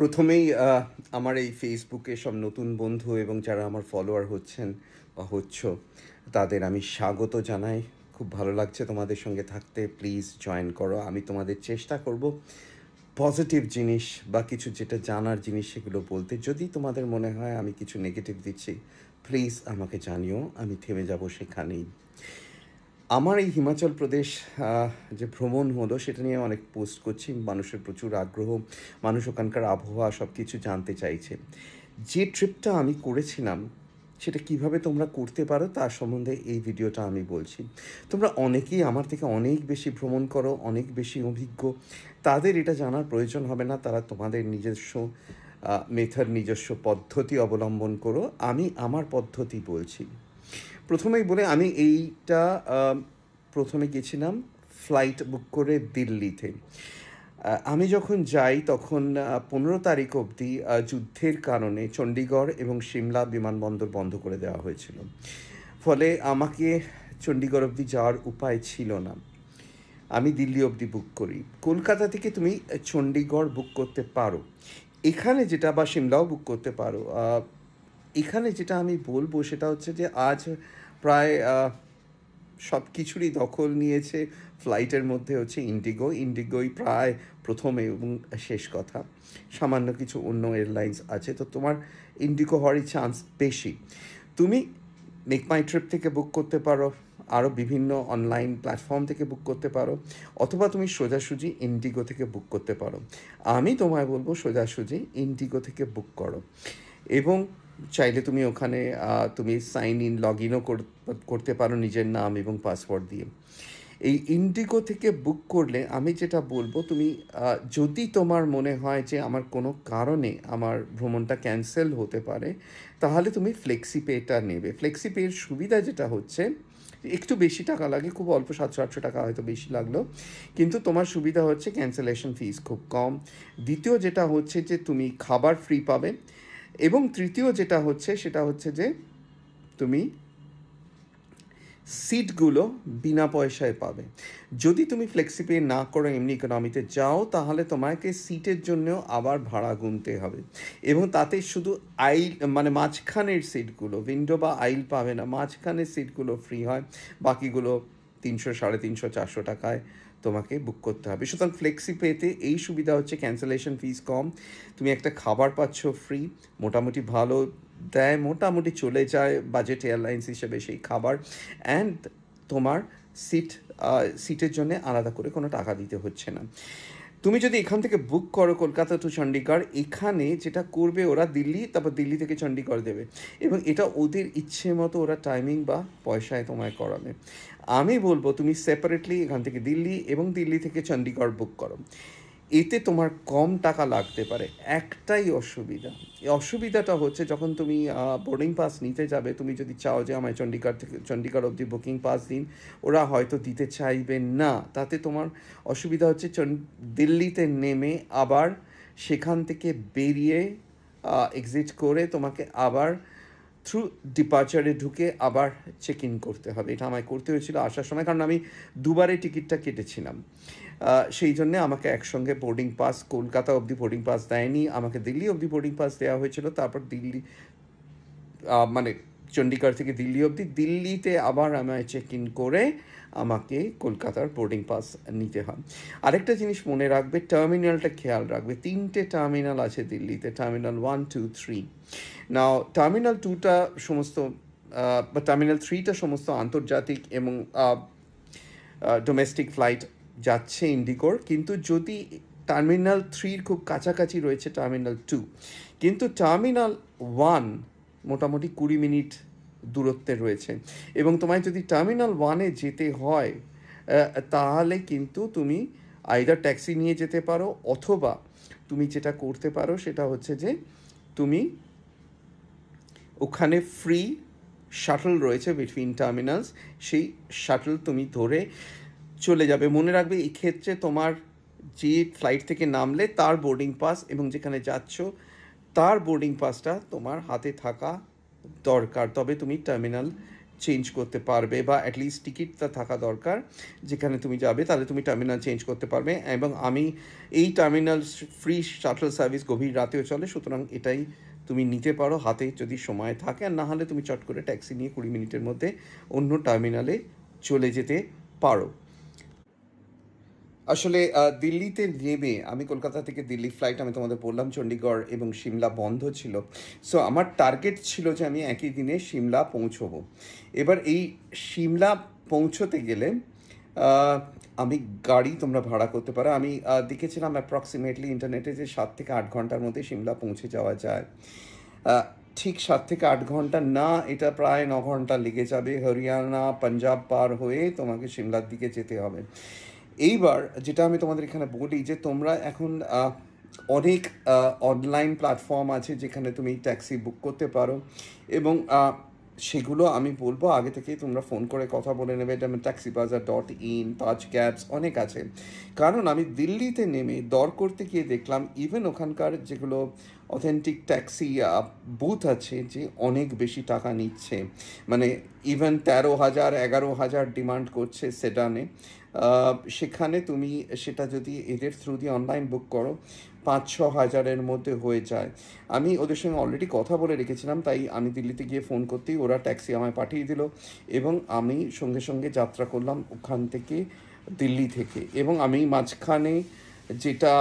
প্রথমেই আমার এই ফেসবুকে সব নতুন বন্ধু এবং যারা আমার ফলোয়ার হচ্ছেন বা হচ্ছ তাদের আমি স্বাগত জানাই। খুব ভালো লাগছে তোমাদের সঙ্গে থাকতে। প্লিজ জয়েন করো। আমি তোমাদের চেষ্টা করব পজিটিভ জিনিস বা কিছু যেটা জানার জিনিস সেগুলো বলতে। যদি তোমাদের মনে হয় আমি কিছু নেগেটিভ দিচ্ছি, প্লিজ আমাকে জানিও, আমি থেমে যাব সেখানেই। আমার এই হিমাচল প্রদেশ যে ভ্রমণ হলো সেটা নিয়ে অনেক পোস্ট করছি। মানুষের প্রচুর আগ্রহ, মানুষ ওখানকার আবহাওয়া সব কিছু জানতে চাইছে। যে ট্রিপটা আমি করেছিলাম সেটা কিভাবে তোমরা করতে পারো তার সম্বন্ধে এই ভিডিওটা আমি বলছি। তোমরা অনেকেই আমার থেকে অনেক বেশি ভ্রমণ করো, অনেক বেশি অভিজ্ঞ, তাদের এটা জানার প্রয়োজন হবে না। তারা তোমাদের নিজস্ব মেথড, নিজস্ব পদ্ধতি অবলম্বন করো। আমি আমার পদ্ধতি বলছি। প্রথমেই বলে আমি এইটা প্রথমে গেছিলাম ফ্লাইট বুক করে দিল্লিতে। আমি যখন যাই তখন 15 তারিখ অবধি যুদ্ধের কারণে চণ্ডীগড় এবং সিমলা বিমানবন্দর বন্ধ করে দেওয়া হয়েছিল। ফলে আমাকে চণ্ডীগড় অবধি যাওয়ার উপায় ছিল না। আমি দিল্লি অবধি বুক করি। কলকাতা থেকে তুমি চণ্ডীগড় বুক করতে পারো, এখানে যেটা, বা সিমলাও বুক করতে পারো। এখানে যেটা আমি বলবো সেটা হচ্ছে যে আজ প্রায় সব কিছুরই দখল নিয়েছে ফ্লাইটের মধ্যে হচ্ছে ইন্ডিগো। ইন্ডিগোই প্রায় প্রথমে এবং শেষ কথা। সামান্য কিছু অন্য এয়ারলাইন্স আছে, তো তোমার ইন্ডিগো হওয়ারই চান্স বেশি। তুমি মেক মাই ট্রিপ থেকে বুক করতে পারো, আরও বিভিন্ন অনলাইন প্ল্যাটফর্ম থেকে বুক করতে পারো, অথবা তুমি সোজাসুজি ইন্ডিগো থেকে বুক করতে পারো। আমি তোমায় বলবো সোজাসুজি ইন্ডিগো থেকে বুক করো। এবং চাইলে তুমি ওখানে তুমি সাইন ইন, লগ ইনও করতে পারো নিজের নাম এবং পাসওয়ার্ড দিয়ে। এই ইন্ডিগো থেকে বুক করলে আমি যেটা বলবো, তুমি যদি তোমার মনে হয় যে আমার কোনো কারণে আমার ভ্রমণটা ক্যান্সেল হতে পারে, তাহলে তুমি ফ্লেক্সিপেটা নেবে। ফ্লেক্সিপের সুবিধা যেটা হচ্ছে একটু বেশি টাকা লাগে, খুব অল্প, 700-800 টাকা হয়তো বেশি লাগলো, কিন্তু তোমার সুবিধা হচ্ছে ক্যান্সেলেশন ফিস খুব কম। দ্বিতীয় যেটা হচ্ছে যে তুমি খাবার ফ্রি পাবে। এবং তৃতীয় যেটা হচ্ছে সেটা হচ্ছে যে তুমি সিটগুলো বিনা পয়সায় পাবে। যদি তুমি ফ্লেক্সিপে না করো, এমনি ইকোনমিতে যাও, তাহলে তোমাকে সিটের জন্যও আবার ভাড়া গুনতে হবে। এবং তাতে শুধু আইল, মানে মাঝখানের সিটগুলো, উইন্ডো বা আইল পাবে না, মাঝখানের সিটগুলো ফ্রি হয়। বাকিগুলো 300, 350, 400 টাকায় তোমাকে বুক করতে হবে। সুতরাং ফ্লেক্সিপেতে এই সুবিধা হচ্ছে ক্যান্সেলেশন ফিস কম, তুমি একটা খাবার পাচ্ছ ফ্রি, মোটামুটি ভালো দেয়, মোটামুটি চলে যায় বাজেট এয়ারলাইন্স হিসেবে সেই খাবার। অ্যান্ড তোমার সিটের জন্য আলাদা করে কোনো টাকা দিতে হচ্ছে না। তুমি যদি এখান থেকে বুক করো কলকাতা টু চণ্ডীগড়, এখানে যেটা করবে ওরা দিল্লি, তারপর দিল্লি থেকে চণ্ডীগড় দেবে, এবং এটা ওদের ইচ্ছে মতো ওরা টাইমিং বা পয়সায় তোমায় করাবে। আমি বলবো তুমি সেপারেটলি এখান থেকে দিল্লি এবং দিল্লি থেকে চণ্ডীগড় বুক করো। এতে তোমার কম টাকা লাগতে পারে। একটাই অসুবিধা, এই অসুবিধাটা হচ্ছে যখন তুমি বোর্ডিং পাস নিতে যাবে, তুমি যদি চাও যে আমায় চণ্ডীগড় থেকে চণ্ডীগড় অবধি বুকিং পাস দিন, ওরা হয়তো দিতে চাইবে না। তাতে তোমার অসুবিধা হচ্ছে দিল্লিতে নেমে আবার সেখান থেকে বেরিয়ে এক্সিট করে তোমাকে আবার থ্রু ডিপার্চারে ঢুকে আবার চেক ইন করতে হবে। এটা আমায় করতে হয়েছিল আসার সময়, কারণ আমি দুবারে টিকিটটা কেটেছিলাম। সেই জন্যে আমাকে একসঙ্গে বোর্ডিং পাস, কলকাতা অবধি বোর্ডিং পাস দেয়নি, আমাকে দিল্লি অবধি বোর্ডিং পাস দেওয়া হয়েছিল। তারপর দিল্লি, মানে চণ্ডীগড় থেকে দিল্লি অবধি, দিল্লিতে আবার আমায় চেক ইন করে আমাকে কলকাতার বোর্ডিং পাস নিতে হয়। আরেকটা জিনিস মনে রাখবে, টার্মিনালটা খেয়াল রাখবে। 3টে টার্মিনাল আছে দিল্লিতে, টার্মিনাল 1, 2, 3। নাও টার্মিনাল 2টা সমস্ত, বা টার্মিনাল 3টা সমস্ত আন্তর্জাতিক এবং ডোমেস্টিক ফ্লাইট যাচ্ছে ইন্ডিগোর। কিন্তু যদি টার্মিনাল 3 খুব কাছাকাছি রয়েছে টার্মিনাল 2, কিন্তু টার্মিনাল 1 মোটামুটি 20 মিনিট দূরত্বে রয়েছে। এবং তোমায় যদি টার্মিনাল 1-এ যেতে হয়, তাহলে কিন্তু তুমি আইদার ট্যাক্সি নিয়ে যেতে পারো, অথবা তুমি যেটা করতে পারো সেটা হচ্ছে যে তুমি ওখানে ফ্রি শাটল রয়েছে বিটুইন টার্মিনালস, সেই শাটল তুমি ধরে চলে যাবে। মনে রাখবে এই ক্ষেত্রে তোমার যে ফ্লাইট থেকে নামলে তার বোর্ডিং পাস এবং যেখানে যাচ্ছ তার বোর্ডিং পাসটা তোমার হাতে থাকা দরকার, তবে তুমি টার্মিনাল চেঞ্জ করতে পারবে, বা অ্যাটলিস্ট টিকিটটা থাকা দরকার যেখানে তুমি যাবে, তাহলে তুমি টার্মিনাল চেঞ্জ করতে পারবে। এবং এই টার্মিনাল ফ্রি শাটল সার্ভিস গভীর রাতেও চলে, সুতরাং এটাই তুমি নিতে পারো হাতে যদি সময় থাকে, আর না হলে তুমি চট করে ট্যাক্সি নিয়ে 20 মিনিটের মধ্যে অন্য টার্মিনালে চলে যেতে পারো। আসলে দিল্লিতে নেমে আমি কলকাতা থেকে দিল্লি ফ্লাইট, আমি তোমাদের বললাম চণ্ডীগড় এবং সিমলা বন্ধ ছিল। সো আমার টার্গেট ছিল যে আমি একই দিনে সিমলা পৌঁছবো। এবার এই সিমলা পৌঁছতে গেলে আমি গাড়ি তোমরা ভাড়া করতে পারো। আমি দেখেছিলাম অ্যাপ্রক্সিমেটলি ইন্টারনেটে যে 7 থেকে 8 ঘন্টার মধ্যে সিমলা পৌঁছে যাওয়া যায়। ঠিক 7 থেকে 8 ঘন্টা না, এটা প্রায় 9 ঘন্টা লেগে যাবে। হরিয়ানা পাঞ্জাব পার হয়ে তোমাকে সিমলার দিকে যেতে হবে। এইবার যেটা আমি তোমাদের এখানে বলি যে তোমরা এখন অনেক অনলাইন প্ল্যাটফর্ম আছে যেখানে তুমি ট্যাক্সি বুক করতে পারো, এবং সেগুলো আমি বলবো আগে থেকেই তোমরা ফোন করে কথা বলে নেবে। যেমন taxibazaar.in, তাজ ক্যাবস, অনেক আছে। কারণ আমি দিল্লিতে নেমে দর করতে গিয়ে দেখলাম ইভেন ওখানকার যেগুলো অথেন্টিক ট্যাক্সি বুথ আছে যে অনেক বেশি টাকা নিচ্ছে, মানে ইভেন 13,000 11,000 ডিমান্ড করছে সেডানে। সেখানে তুমি সেটা যদি এদের থ্রু দিয়ে অনলাইন বুক করো 5-6 হাজারের মধ্যে হয়ে যায়। আমি ওদের সঙ্গে অলরেডি কথা বলে রেখেছিলাম, তাই আমি দিল্লিতে গিয়ে ফোন করতেই ওরা ট্যাক্সি আমায় পাঠিয়ে দিল, এবং আমি সঙ্গে সঙ্গে যাত্রা করলাম ওখান থেকে, দিল্লি থেকে। এবং আমি মাঝখানে যেটা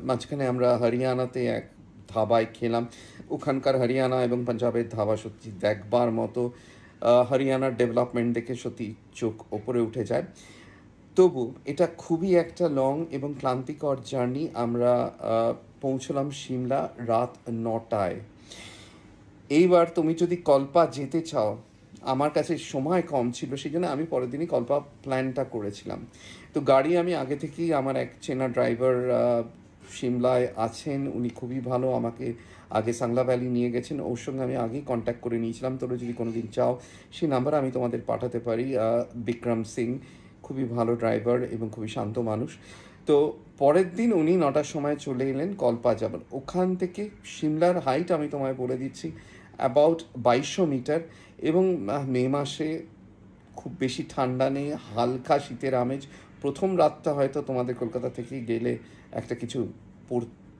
মাঝখানে আমরা হরিয়ানাতে এক ধাবায় খেলাম। ওখানকার হরিয়ানা এবং পাঞ্জাবের ধাবা সত্যি দেখবার মতো। হরিয়ানার ডেভেলপমেন্ট দেখে সত্যি চোখ ওপরে উঠে যায়। তবু এটা খুবই একটা লং এবং ক্লান্তিকর জার্নি। আমরা পৌঁছলাম সিমলা রাত 9টায়। এইবার তুমি যদি কল্পা যেতে চাও, আমার কাছে সময় কম ছিল, সেই জন্য আমি পরের দিনই কল্পা প্ল্যানটা করেছিলাম। তো গাড়ি আমি আগে থেকেই, আমার এক চেনা ড্রাইভার সিমলায় আছেন, উনি খুবই ভালো, আমাকে আগে সাংলা ভ্যালি নিয়ে গেছেন, ওর সঙ্গে আমি আগেই কন্ট্যাক্ট করে নিয়েছিলাম। তোরা যদি কোনো দিন চাও সেই নাম্বার আমি তোমাদের পাঠাতে পারি। বিক্রম সিং খুবই ভালো ড্রাইভার এবং খুবই শান্ত মানুষ। তো পরের দিন উনি 9টার সময় চলে এলেন কল্পা যাবেন। ওখান থেকে সিমলার হাইট আমি তোমায় বলে দিচ্ছি, অ্যাবাউট 2200 মিটার। এবং মে মাসে খুব বেশি ঠান্ডা নেই, হালকা শীতের আমেজ। প্রথম রাতটা হয়তো তোমাদের কলকাতা থেকে গেলে একটা কিছু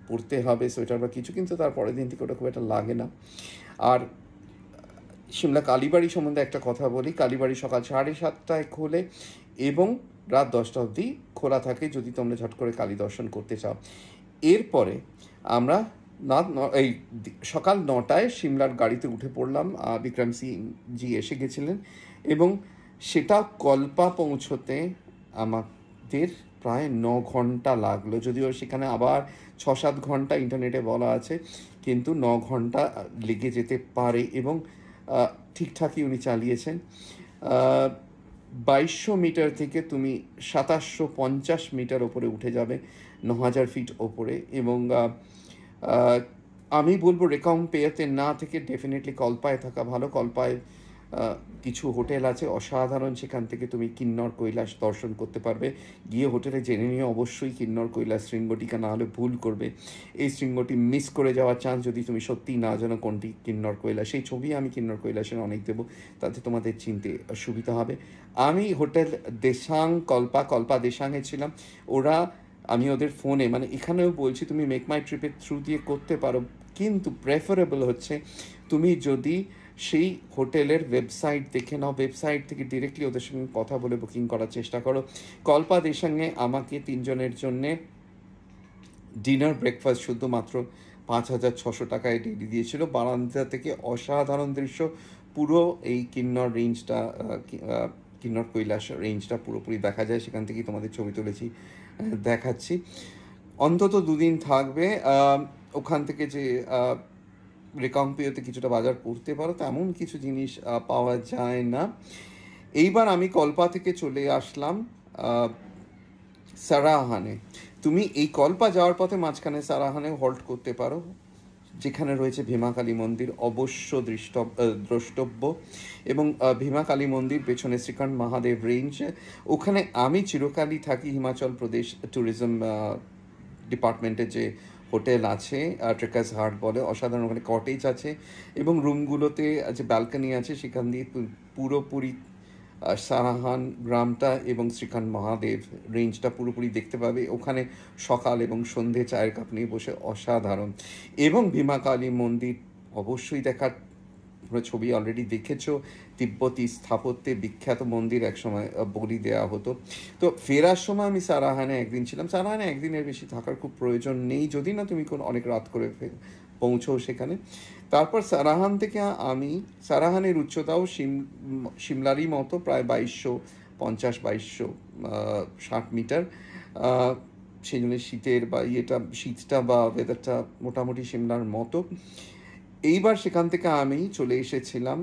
পরতে হবে, সোয়েটার বা কিছু, কিন্তু তার পরের দিন থেকে ওটা খুব একটা লাগে না। আর সিমলা কালীবাড়ি সম্বন্ধে একটা কথা বলি। কালীবাড়ি সকাল 7:30টায় খোলে এবং রাত 10টা অবধি খোলা থাকে যদি তোমরা ঝট করে কালী দর্শন করতে চাও। এরপরে আমরা এই সকাল 9টায় সিমলার গাড়িতে উঠে পড়লাম। বিক্রম সিং জি এসে গেছিলেন, এবং সেটা কল্পা পৌঁছতে আমাদের প্রায় 9 ঘন্টা লাগলো। যদিও সেখানে আবার 6-7 ঘন্টা ইন্টারনেটে বলা আছে, কিন্তু 9 ঘন্টা লেগে যেতে পারে, এবং ঠিকঠাকই উনি চালিয়েছেন। 2200 মিটার থেকে তুমি 2750 মিটার ওপরে উঠে যাবে, 9000 ফিট ওপরে। এবং আমি বলবো রেকম্পেয়ারতে না থেকে ডেফিনেটলি কল্পায় থাকা ভালো। কল্পায় কিছু হোটেল আছে অসাধারণ, সেখান থেকে তুমি কিন্নর কৈলাস দর্শন করতে পারবে। গিয়ে হোটেলে জেনে নিয়ে অবশ্যই কিন্নর কৈলাস শৃঙ্গটিকা, না হলে ভুল করবে। এই শৃঙ্গটি মিস করে যাওয়ার চান্স যদি তুমি সত্যিই না জানো কোনটি কিন্নর কৈলাস। সেই ছবি আমি কিন্নর কৈলাসের অনেক দেবো, তাতে তোমাদের চিনতে সুবিধা হবে। আমি হোটেল দেসাং কল্পা দেসাংয়ে ছিলাম। আমি ওদের ফোনে, মানে এখানেও বলছি তুমি মেক মাই ট্রিপের থ্রু দিয়ে করতে পারো, কিন্তু প্রেফারেবল হচ্ছে তুমি যদি সেই হোটেলের ওয়েবসাইট দেখে নাও, ওয়েবসাইট থেকে ডিরেক্টলি ওদের সঙ্গে কথা বলে বুকিং করার চেষ্টা করো। কল্পা দেসাংয়ে আমাকে 3 জনের জন্যে ডিনার ব্রেকফাস্ট শুধুমাত্র 5,600 টাকায় দিয়েছিল। বারান্দা থেকে অসাধারণ দৃশ্য, পুরো এই কিন্নর রেঞ্জটা, কিন্নর কৈলাস রেঞ্জটা পুরোপুরি দেখা যায়। সেখান থেকেই তোমাদের ছবি তুলেছি, দেখাচ্ছি। অন্তত 2 দিন থাকবে। ওখান থেকে যে রেকম্পিওতে কিছুটা বাজার করতে পারো, তেমন কিছু জিনিস পাওয়া যায় না। এইবার আমি কল্পা থেকে চলে আসলাম সারাহানে। তুমি এই কল্পা যাওয়ার পথে মাঝখানে সারাহানে হল্ট করতে পারো, যেখানে রয়েছে ভীমাকালী মন্দির, অবশ্য দ্রষ্টব্য। এবং ভীমাকালী মন্দির পেছনে শ্রীকান্ত মহাদেব রেঞ্জ। ওখানে আমি চিরকালই থাকি। হিমাচল প্রদেশ ট্যুরিজম ডিপার্টমেন্টের যে হোটেল আছে, ট্রেকার্স হাট বলে, অসাধারণ। ওখানে কটেজ আছে এবং রুমগুলোতে যে ব্যালকনি আছে সেখান দিয়ে পুরোপুরি সারাহান গ্রামটা এবং শ্রীকান্ত মহাদেব রেঞ্জটা পুরোপুরি দেখতে পাবে। ওখানে সকাল এবং সন্ধে চায়ের কাপ নিয়ে বসে অসাধারণ। এবং ভীমা কালী মন্দির অবশ্যই দেখার, তোমরা ছবি অলরেডি দেখেছো, তিব্বতী স্থাপত্যে বিখ্যাত মন্দির, একসময় বলি দেওয়া হতো। তো ফেরার সময় আমি সারাহানে একদিন ছিলাম। সারাহানে একদিনের বেশি থাকার খুব প্রয়োজন নেই, যদি না তুমি অনেক রাত করে পৌঁছো সেখানে। তারপর সারাহান থেকে আমি, সারাহানের উচ্চতাও সিমলারই মতো, প্রায় 2250 2260 মিটার। সেই জন্য শীতের বা শীতটা বা ওয়েদারটা মোটামুটি সিমলার মতো। এইবার সেখান থেকে আমি চলে এসেছিলাম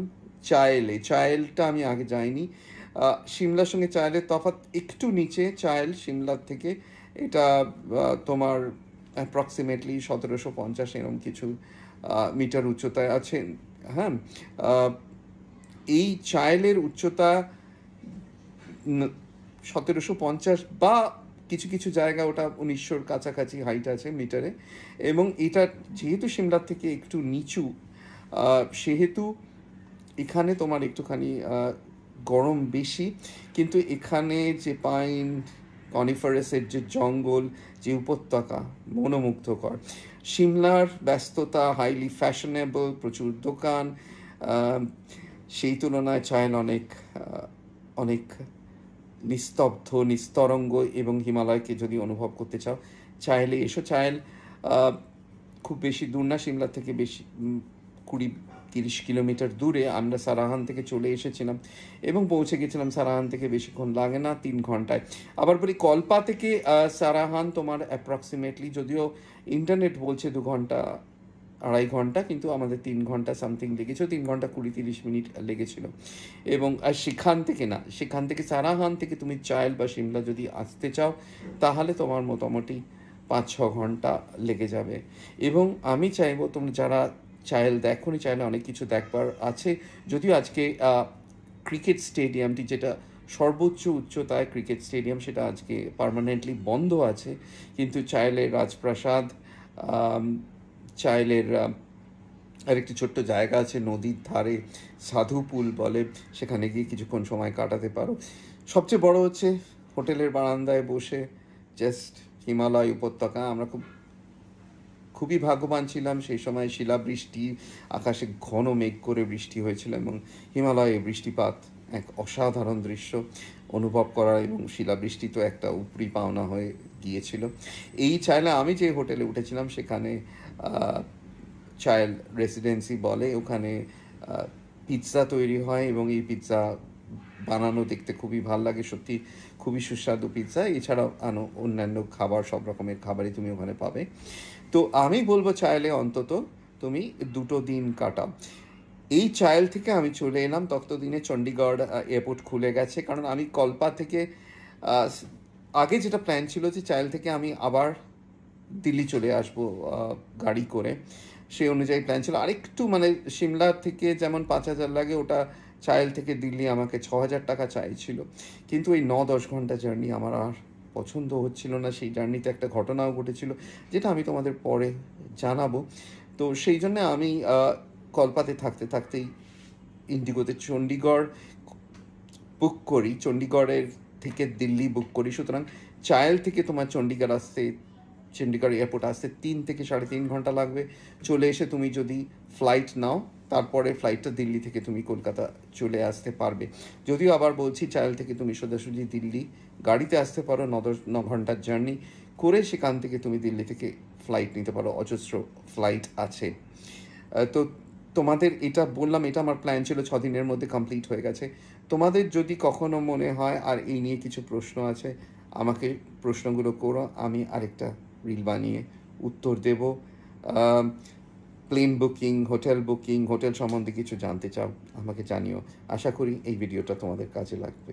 চায়েলে। চায়েলটা আমি আগে যাইনি। সিমলার সঙ্গে চায়েলের তফাৎ একটু নিচে। চায়েল সিমলার থেকে এটা তোমার অ্যাপ্রক্সিমেটলি 1750 এরকম কিছু মিটার উচ্চতায় আছে। হ্যাঁ, এই চায়েলের উচ্চতা 1750 বা কিছু কিছু জায়গা ওটা 1900-র কাছাকাছি হাইট আছে মিটারে। এবং এটা যেহেতু সিমলার থেকে একটু নিচু, সেহেতু এখানে তোমার একটুখানি গরম বেশি। কিন্তু এখানে যে পাইন কনিফারাসের যে জঙ্গল, যে উপত্যকা, মনোমুগ্ধকর। সিমলার ব্যস্ততা, হাইলি ফ্যাশনেবল, প্রচুর দোকান, সেই তুলনায় চায়েল অনেক নিস্তব্ধ, নিস্তরঙ্গ। এবং হিমালয়কে যদি অনুভব করতে চাও, চায়েলে এসো। চায়েল খুব বেশি দূর না, সিমলা থেকে বেশি 20-30 কিলোমিটার দূরে। আমরা সারাহান থেকে চলে এসেছিলাম এবং পৌঁছে গেছিলাম সারাহান থেকে বেশিক্ষণ লাগে না, 3 ঘন্টায়। আবার বলি, কল্পা থেকে সারাহান তোমার অ্যাপ্রক্সিমেটলি, যদিও ইন্টারনেট বলছে 2 ঘন্টা 2.5 ঘন্টা, কিন্তু আমাদের 3 ঘন্টা সামথিং লেগেছিল, 3 ঘন্টা 20-30 মিনিট লেগেছিল। এবং সেখান থেকে সারাহান থেকে তুমি চায়েল বা সিমলা যদি আসতে চাও, তাহলে তোমার মোটামুটি 5-6 ঘন্টা লেগে যাবে। এবং আমি চাইবো তোমরা যারা চায়েল দেখোনি, চাইলে অনেক কিছু দেখবার আছে। যদিও আজকে ক্রিকেট স্টেডিয়ামটি, যেটা সর্বোচ্চ উচ্চতায় ক্রিকেট স্টেডিয়াম, সেটা আজকে পার্মানেন্টলি বন্ধ আছে। কিন্তু চায়েলের রাজপ্রাসাদ, চায়েলের আরেকটি ছোট্ট জায়গা আছে নদীর ধারে, সাধুপুল বলে, সেখানে গিয়ে কিছুক্ষণ সময় কাটাতে পারো। সবচেয়ে বড় হচ্ছে হোটেলের বারান্দায় বসে জাস্ট হিমালয় উপত্যকা। আমরা খুবই ভাগ্যবান ছিলাম সেই সময়। শিলাবৃষ্টি, আকাশে ঘন মেঘ করে বৃষ্টি হয়েছিল এবং হিমালয়ে বৃষ্টিপাত এক অসাধারণ দৃশ্য অনুভব করার। এবং শিলাবৃষ্টি তো একটা উপরি পাওনা হয়ে গিয়েছিল। এই চাইলে আমি যে হোটেলে উঠেছিলাম সেখানে চাইল্ড রেসিডেন্সি বলে, ওখানে পিৎজা তৈরি হয় এবং এই পিৎজা বানানো দেখতে খুবই ভালো লাগে, সত্যি খুবই সুস্বাদু পিৎজা। এছাড়াও অন্যান্য খাবার, সব রকমের খাবারই তুমি ওখানে পাবে। তো আমি বলবো চাইলে অন্তত তুমি 2 দিন কাটাও। এই চাইল থেকে আমি চলে এলাম, ততদিনে চণ্ডীগড় এয়ারপোর্ট খুলে গেছে। কারণ আমি কল্পা থেকে আগে যেটা প্ল্যান ছিল যে চাইল থেকে আমি আবার দিল্লি চলে আসবো গাড়ি করে, সেই অনুযায়ী প্ল্যান ছিল। আরেকটু মানে সিমলা থেকে যেমন 5,000 লাগে, ওটা চাইল থেকে দিল্লি আমাকে 6,000 টাকা চাইছিল। কিন্তু এই 9-10 ঘন্টা জার্নি আমার আর পছন্দ হচ্ছিল না। সেই জার্নিতে একটা ঘটনাও ঘটেছিল, যেটা আমি তোমাদের পরে জানাবো। তো সেই জন্য আমি কল্পাতে থাকতে থাকতেই ইন্ডিগোতে চণ্ডীগড় বুক করি, চণ্ডীগড়ের থেকে দিল্লি বুক করি। সুতরাং চাইল থেকে তোমার চণ্ডীগড় এয়ারপোর্ট আসতে 3 থেকে 3.5 ঘন্টা লাগবে। চলে এসে তুমি যদি ফ্লাইট নাও, তারপরে ফ্লাইটটা দিল্লি থেকে তুমি কলকাতা চলে আসতে পারবে। যদিও আবার বলছি, চাইল থেকে তুমি সোজাসুজি দিল্লি গাড়িতে আসতে পারো, 9 ঘন্টার জার্নি করে সেখান থেকে তুমি দিল্লি থেকে ফ্লাইট নিতে পারো, অজস্র ফ্লাইট আছে। তো তোমাদের এটা বললাম, এটা আমার প্ল্যান ছিল, 6 দিনের মধ্যে কমপ্লিট হয়ে গেছে। তোমাদের যদি কখনো মনে হয় আর এই নিয়ে কিছু প্রশ্ন আছে, আমাকে প্রশ্নগুলো করো, আমি আরেকটা রিল বানিয়ে উত্তর দেব। প্লেন বুকিং, হোটেল সম্বন্ধে কিছু জানতে চাও, আমাকে জানিও। আশা করি এই ভিডিওটা তোমাদের কাজে লাগবে।